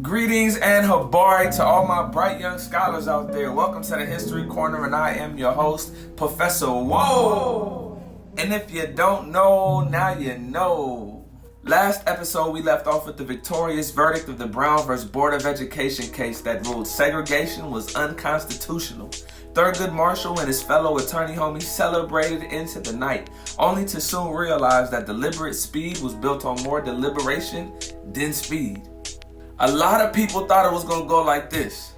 Greetings and habari to all my bright young scholars out there. Welcome to the History Corner, and I am your host, Professor Whoa. And if you don't know, now you know. Last episode, we left off with the victorious verdict of the Brown vs. Board of Education case that ruled segregation was unconstitutional. Thurgood Marshall and his fellow attorney homies celebrated into the night, only to soon realize that deliberate speed was built on more deliberation than speed. A lot of people thought it was gonna go like this.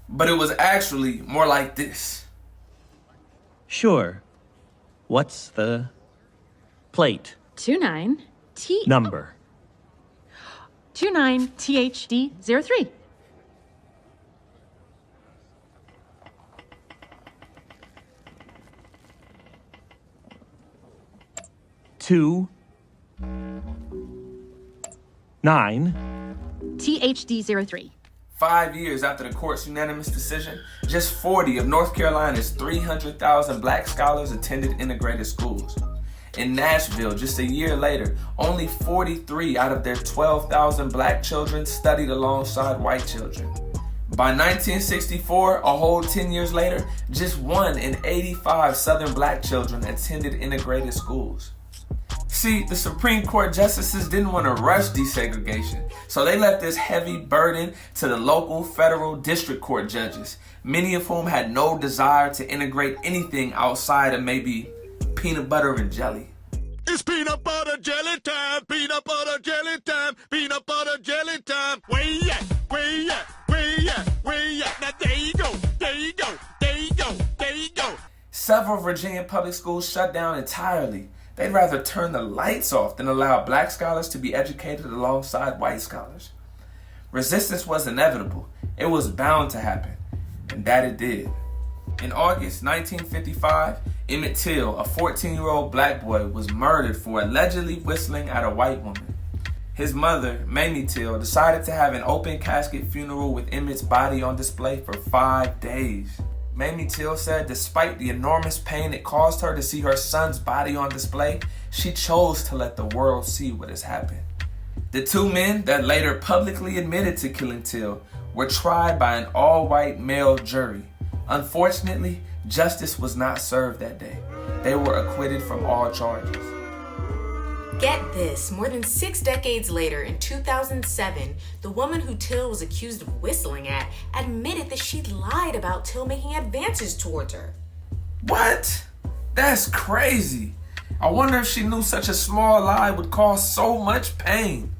But it was actually more like this. Sure. What's the plate? 29T. Number. 29THD03. Two. 9. THD03. 5 years after the court's unanimous decision, just 40 of North Carolina's 300,000 black scholars attended integrated schools. In Nashville, just a year later, only 43 out of their 12,000 black children studied alongside white children. By 1964, a whole 10 years later, just 1 in 85 Southern black children attended integrated schools. See, the Supreme Court justices didn't want to rush desegregation, so they left this heavy burden to the local, federal, district court judges, many of whom had no desire to integrate anything outside of maybe peanut butter and jelly. It's peanut butter jelly time, peanut butter jelly time, peanut butter jelly time. Where you at? Where you at? Where you at? Where you at? Now there you go, there you go, there you go, there you go. Several Virginia public schools shut down entirely. They'd rather turn the lights off than allow black scholars to be educated alongside white scholars. Resistance was inevitable. It was bound to happen. And that it did. In August 1955, Emmett Till, a 14-year-old black boy, was murdered for allegedly whistling at a white woman. His mother, Mamie Till, decided to have an open casket funeral with Emmett's body on display for 5 days. Mamie Till said despite the enormous pain it caused her to see her son's body on display, she chose to let the world see what has happened. The two men that later publicly admitted to killing Till were tried by an all-white male jury. Unfortunately, justice was not served that day. They were acquitted from all charges. Get this, more than 6 decades later, in 2007, the woman who Till was accused of whistling at admitted that she lied about Till making advances towards her. What? That's crazy. I wonder if she knew such a small lie would cause so much pain.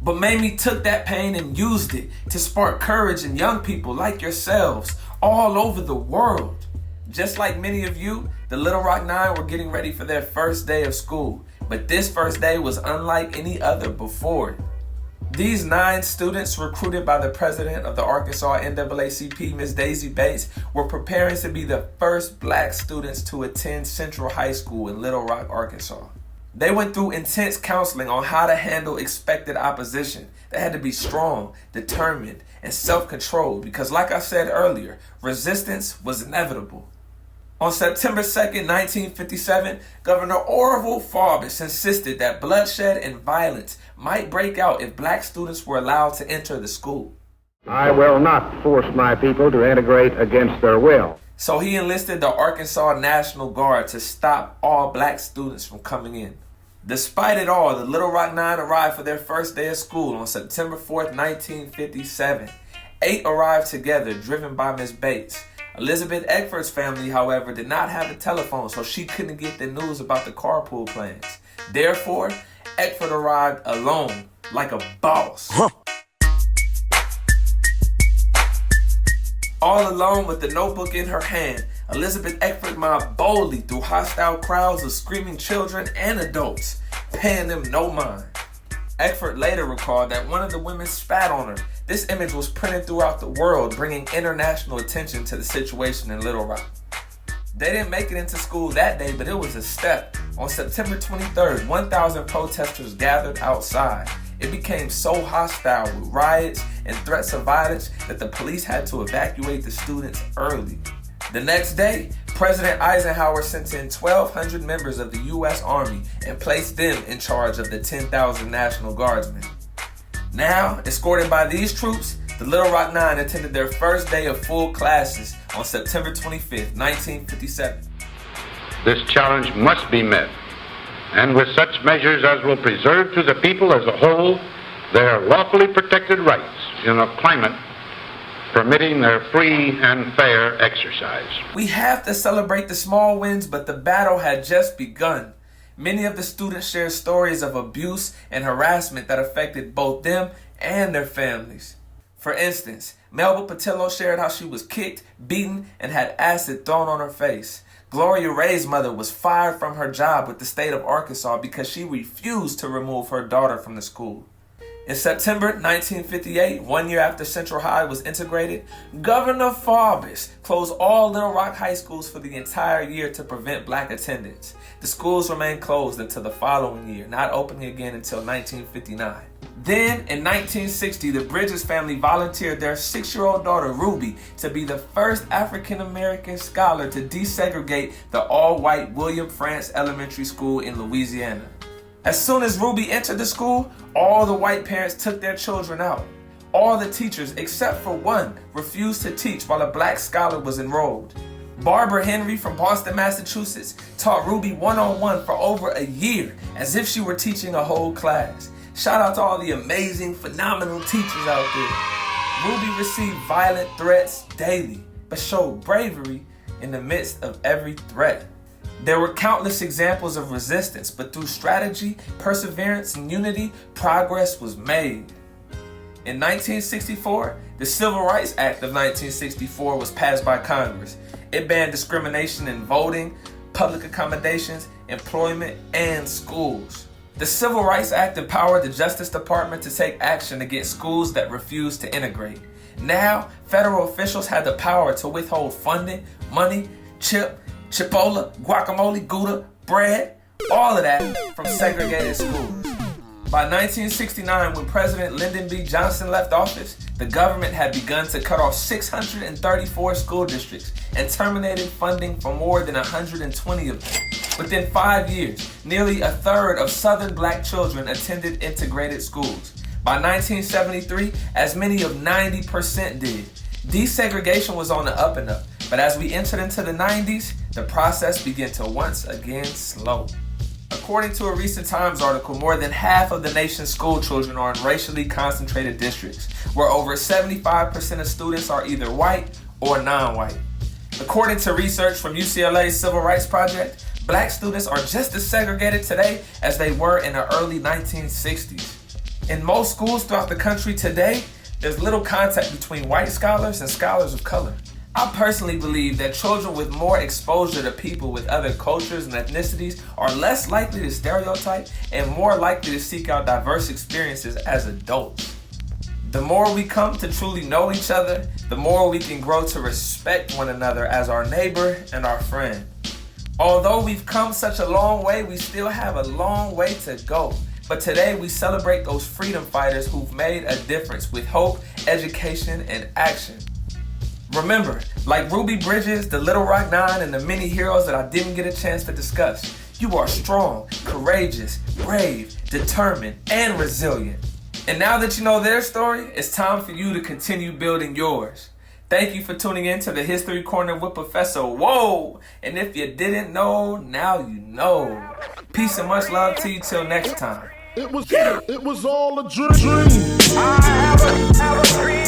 But Mamie took that pain and used it to spark courage in young people like yourselves all over the world. Just like many of you, the Little Rock Nine were getting ready for their first day of school. But this first day was unlike any other before. These 9 students, recruited by the president of the Arkansas NAACP, Ms. Daisy Bates, were preparing to be the first black students to attend Central High School in Little Rock, Arkansas. They went through intense counseling on how to handle expected opposition. They had to be strong, determined, and self-controlled because, like I said earlier, resistance was inevitable. On September 2nd, 1957, Governor Orville Faubus insisted that bloodshed and violence might break out if black students were allowed to enter the school. I will not force my people to integrate against their will. So he enlisted the Arkansas National Guard to stop all black students from coming in. Despite it all, the Little Rock Nine arrived for their first day of school on September 4th, 1957. 8 arrived together, driven by Miss Bates. Elizabeth Eckford's family, however, did not have a telephone, so she couldn't get the news about the carpool plans. Therefore, Eckford arrived alone, like a boss. All alone with the notebook in her hand, Elizabeth Eckford moved boldly through hostile crowds of screaming children and adults, paying them no mind. Eckford later recalled that one of the women spat on her. This image was printed throughout the world, bringing international attention to the situation in Little Rock. They didn't make it into school that day, but it was a step. On September 23rd, 1,000 protesters gathered outside. It became so hostile with riots and threats of violence that the police had to evacuate the students early. The next day, President Eisenhower sent in 1,200 members of the U.S. Army and placed them in charge of the 10,000 National Guardsmen. Now, escorted by these troops, the Little Rock Nine attended their first day of full classes on September 25th, 1957. This challenge must be met, and with such measures as will preserve to the people as a whole their lawfully protected rights in a climate permitting their free and fair exercise. We have to celebrate the small wins, but the battle had just begun. Many of the students shared stories of abuse and harassment that affected both them and their families. For instance, Melba Pattillo shared how she was kicked, beaten, and had acid thrown on her face. Gloria Ray's mother was fired from her job with the state of Arkansas because she refused to remove her daughter from the school. In September 1958, 1 year after Central High was integrated, Governor Faubus closed all Little Rock high schools for the entire year to prevent black attendance. The schools remained closed until the following year, not opening again until 1959. Then, in 1960, the Bridges family volunteered their 6-year-old daughter, Ruby, to be the first African-American scholar to desegregate the all-white William Frantz Elementary School in Louisiana. As soon as Ruby entered the school, all the white parents took their children out. All the teachers, except for one, refused to teach while a black scholar was enrolled. Barbara Henry from Boston, Massachusetts, taught Ruby one-on-one for over a year, as if she were teaching a whole class. Shout out to all the amazing, phenomenal teachers out there. Ruby received violent threats daily, but showed bravery in the midst of every threat. There were countless examples of resistance, but through strategy, perseverance, and unity, progress was made. In 1964, the Civil Rights Act of 1964 was passed by Congress. It banned discrimination in voting, public accommodations, employment, and schools. The Civil Rights Act empowered the Justice Department to take action against schools that refused to integrate. Now, federal officials had the power to withhold funding, money, Chipola, guacamole, Gouda, bread, all of that from segregated schools. By 1969, when President Lyndon B. Johnson left office, the government had begun to cut off 634 school districts and terminated funding for more than 120 of them. Within 5 years, nearly a third of Southern black children attended integrated schools. By 1973, as many of 90% did. Desegregation was on the up and up, but as we entered into the 90s, the process began to once again slow. According to a recent Times article, more than half of the nation's school children are in racially concentrated districts, where over 75% of students are either white or non-white. According to research from UCLA's Civil Rights Project, black students are just as segregated today as they were in the early 1960s. In most schools throughout the country today, there's little contact between white scholars and scholars of color. I personally believe that children with more exposure to people with other cultures and ethnicities are less likely to stereotype and more likely to seek out diverse experiences as adults. The more we come to truly know each other, the more we can grow to respect one another as our neighbor and our friend. Although we've come such a long way, we still have a long way to go. But today we celebrate those freedom fighters who've made a difference with hope, education, and action. Remember, like Ruby Bridges, the Little Rock Nine, and the many heroes that I didn't get a chance to discuss, you are strong, courageous, brave, determined, and resilient. And now that you know their story, it's time for you to continue building yours. Thank you for tuning in to the History Corner with Professor Whoa! And if you didn't know, now you know. Peace and much love to you till next time. It was all a dream. I have a dream.